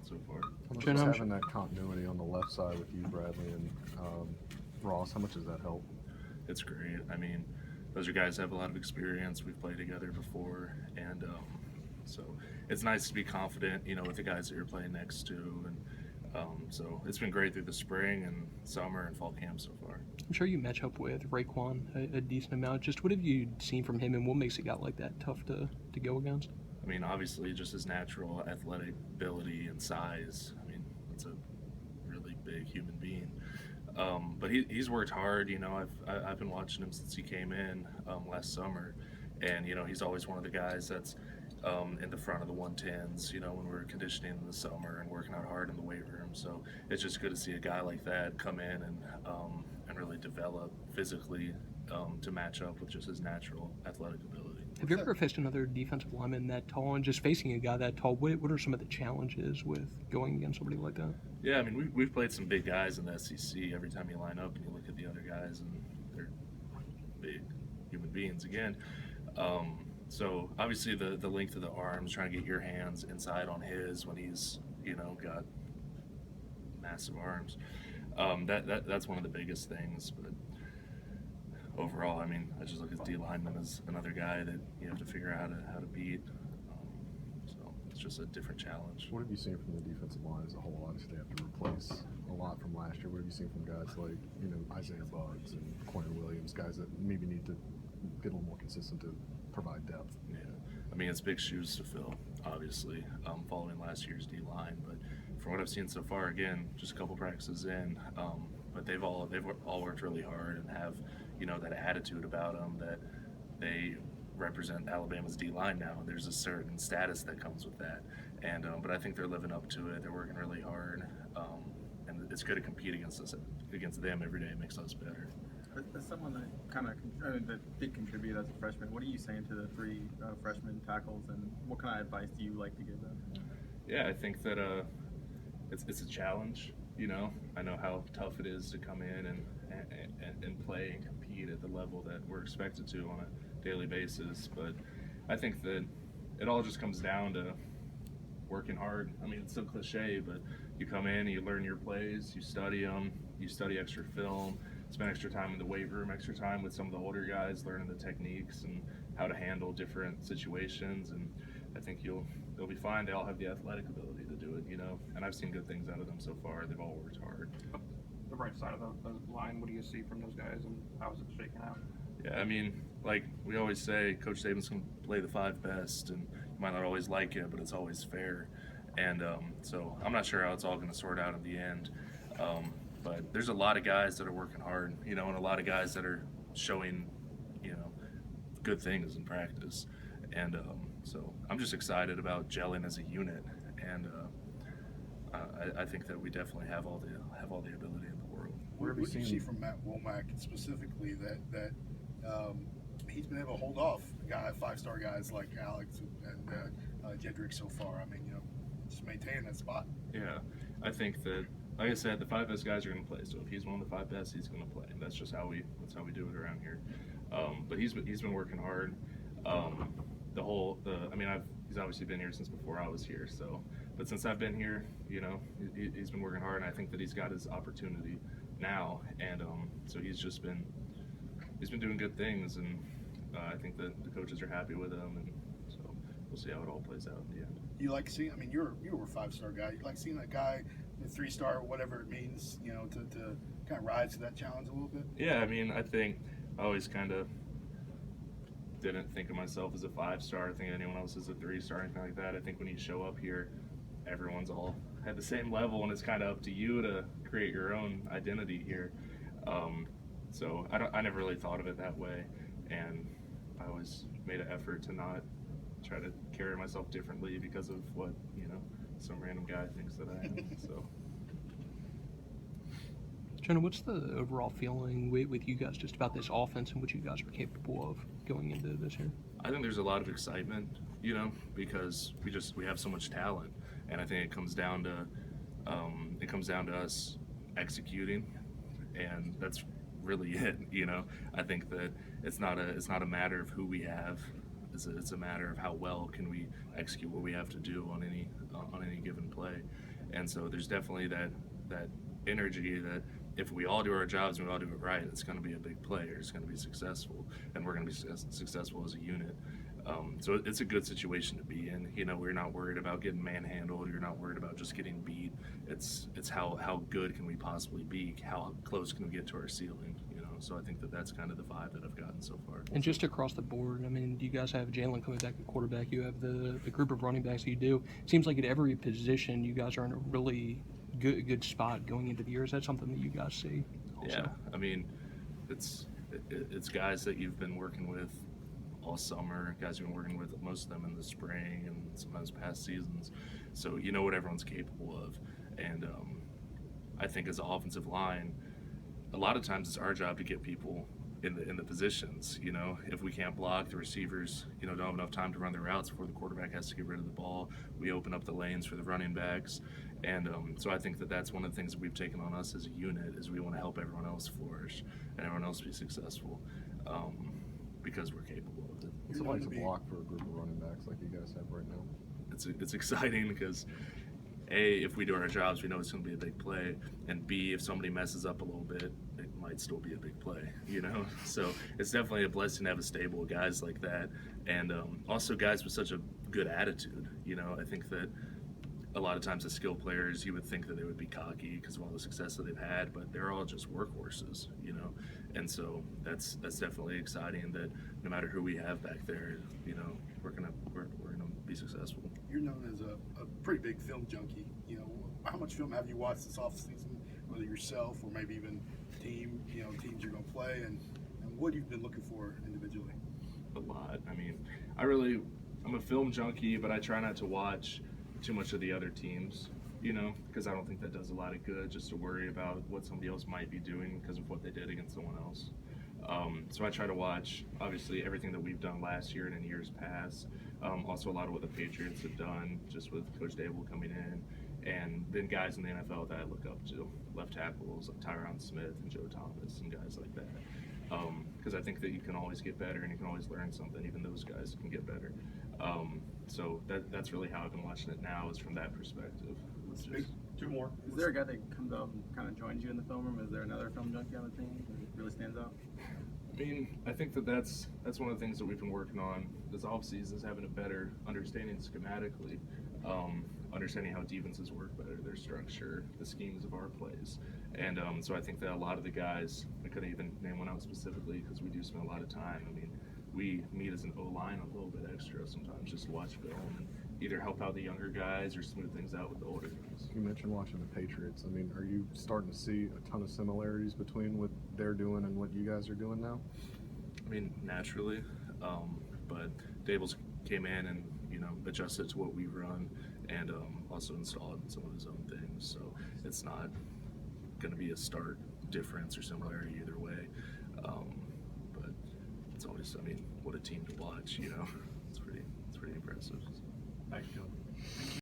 talent so far. How much Jonah, does having that continuity on the left side with you, Bradley, and Ross, how much does that help? It's great. I mean, those are guys that have a lot of experience. We've played together before, and so it's nice to be confident, with the guys that you're playing next to, and so it's been great through the spring and summer and fall camp so far. I'm sure you match up with Raekwon a decent amount. Just what have you seen from him, and what makes a guy like that tough to go against? I mean, obviously, just his natural athletic ability and size. I mean, it's a really big human being. But he's worked hard. I've been watching him since he came in last summer, and he's always one of the guys that's in the front of the 110s. When we're conditioning in the summer and working out hard in the weight room. So it's just good to see a guy like that come in and really develop physically to match up with just his natural athletic ability. Have you ever faced another defensive lineman that tall, and just facing a guy that tall? What are some of the challenges with going against somebody like that? Yeah, I mean, we've played some big guys in the SEC. Every time you line up and you look at the other guys, and they're big human beings again. So obviously the length of the arms, trying to get your hands inside on his when he's got massive arms. That's one of the biggest things. But overall, I mean, I just look at D lineman as another guy that you have to figure out how to beat. So it's just a different challenge. What have you seen from the defensive line as a whole? Obviously, they have to replace a lot from last year. What have you seen from guys like Isaiah Buggs and Quentin Williams, guys that maybe need to get a little more consistent to provide depth? Yeah, I mean, it's big shoes to fill, obviously, following last year's D line. But from what I've seen so far, again, just a couple practices in, but they've all worked really hard and have that attitude about them that they represent Alabama's D line now. There's a certain status that comes with that, and but I think they're living up to it. They're working really hard, and it's good to compete against them every day. It makes us better. As someone that did contribute as a freshman, what are you saying to the three freshman tackles, and what kind of advice do you like to give them? Yeah, I think that it's a challenge. I know how tough it is to come in and play and compete at the level that we're expected to on a daily basis. But I think that it all just comes down to working hard. I mean, it's so cliche, but you come in and you learn your plays, you study them, you study extra film, spend extra time in the weight room, extra time with some of the older guys, learning the techniques and how to handle different situations. And I think they'll be fine. They all have the athletic ability to do it, and I've seen good things out of them so far. They've all worked hard. The right side of the line, what do you see from those guys, and how's it shaking out? Yeah, I mean, like we always say, Coach Saban's going to play the five best, and you might not always like it, but it's always fair. And so I'm not sure how it's all going to sort out in the end. But there's a lot of guys that are working hard, and a lot of guys that are showing, good things in practice. And so I'm just excited about gelling as a unit, and I think that we definitely have all the ability in the world. What do you see from Matt Womack specifically that he's been able to hold off five-star guys like Alex and Jedrick so far? I mean, just maintaining that spot. Yeah, I think that, like I said, the five best guys are going to play. So if he's one of the five best, he's going to play. That's just how we do it around here. But he's been working hard. He's obviously been here since before I was here. So, but since I've been here, he's been working hard, and I think that he's got his opportunity now. And so he's been doing good things, and I think that the coaches are happy with him, and so we'll see how it all plays out in the end. You like seeing? I mean, you were a five-star guy. You like seeing that guy, the three-star, whatever it means, to kind of rise to that challenge a little bit. Yeah, I mean, I think I always kind of didn't think of myself as a five-star. I think anyone else is a three-star, anything like that. I think when you show up here, everyone's all at the same level, and it's kind of up to you to create your own identity here. So I never really thought of it that way, and I always made an effort to not try to carry myself differently because of what some random guy thinks that I am. So. Jonah, what's the overall feeling with you guys just about this offense and what you guys are capable of going into this year? I think there's a lot of excitement, because we have so much talent, and I think it comes down to us executing, and that's really it. I think that it's not a matter of who we have. It's a matter of how well can we execute what we have to do on any given play, And so there's definitely that energy that if we all do our jobs and we all do it right, it's going to be a big player. It's going to be successful, and we're going to be successful as a unit. So it's a good situation to be in. You know, we're not worried about getting manhandled. You're not worried about just getting beat. It's how good can we possibly be? How close can we get to our ceiling? You know, so I think that's kind of the vibe that I've gotten so far. And just across the board, I mean, you guys have Jalen coming back at quarterback. You have the group of running backs that you do. It seems like at every position, you guys are in a really good spot going into the year. Is that something that you guys see also? Yeah, I mean, it's guys that you've been working with all summer, guys you've been working with, most of them in the spring and sometimes past seasons. So you know what everyone's capable of. And I think as an offensive line, a lot of times it's our job to get people in the positions. You know, if we can't block, the receivers, you know, don't have enough time to run their routes before the quarterback has to get rid of the ball. We open up the lanes for the running backs. And so I think that's one of the things that we've taken on us as a unit is we want to help everyone else flourish and everyone else be successful because we're capable of it. What's it like to block for a group of running backs like you guys have right now? It's exciting because A, if we do our jobs, we know it's going to be a big play, and B, if somebody messes up a little bit, it might still be a big play, you know? So it's definitely a blessing to have a stable of guys like that, and also guys with such a good attitude. You know, I think that a lot of times as skill players, you would think that they would be cocky because of all the success that they've had, but they're all just workhorses, you know? And so that's definitely exciting that no matter who we have back there, you know, we're gonna be successful. You're known as a pretty big film junkie. You know, how much film have you watched this offseason, whether yourself or maybe even teams you're going to play, and what you've been looking for individually? A lot. I mean, I'm a film junkie, but I try not to watch too much of the other teams, you know, because I don't think that does a lot of good just to worry about what somebody else might be doing because of what they did against someone else. So I try to watch, obviously, everything that we've done last year and in years past. Also, a lot of what the Patriots have done, just with Coach Dable coming in, and then guys in the NFL that I look up to, left tackles like Tyron Smith and Joe Thomas and guys like that. Because I think that you can always get better and you can always learn something. Even those guys can get better. So that's really how I've been watching it now, is from that perspective. Two more. Is there a guy that comes out and kind of joins you in the film room? Is there another film junkie on the team that really stands out? I mean, I think that's one of the things that we've been working on this offseason, is having a better understanding schematically, understanding how defenses work better, their structure, the schemes of our plays. And so I think that a lot of the guys, I couldn't even name one out specifically because we do spend a lot of time. I mean, we meet as an O-line a little bit extra sometimes just to watch film and either help out the younger guys or smooth things out with the older guys. You mentioned watching the Patriots. I mean, are you starting to see a ton of similarities between what they're doing and what you guys are doing now? I mean, naturally, but Daboll's came in and, you know, adjusted to what we run and also installed some of his own things. So it's not going to be a stark difference or similarity either way. But it's always, I mean, what a team to watch, you know. It's pretty impressive. Thanks, John.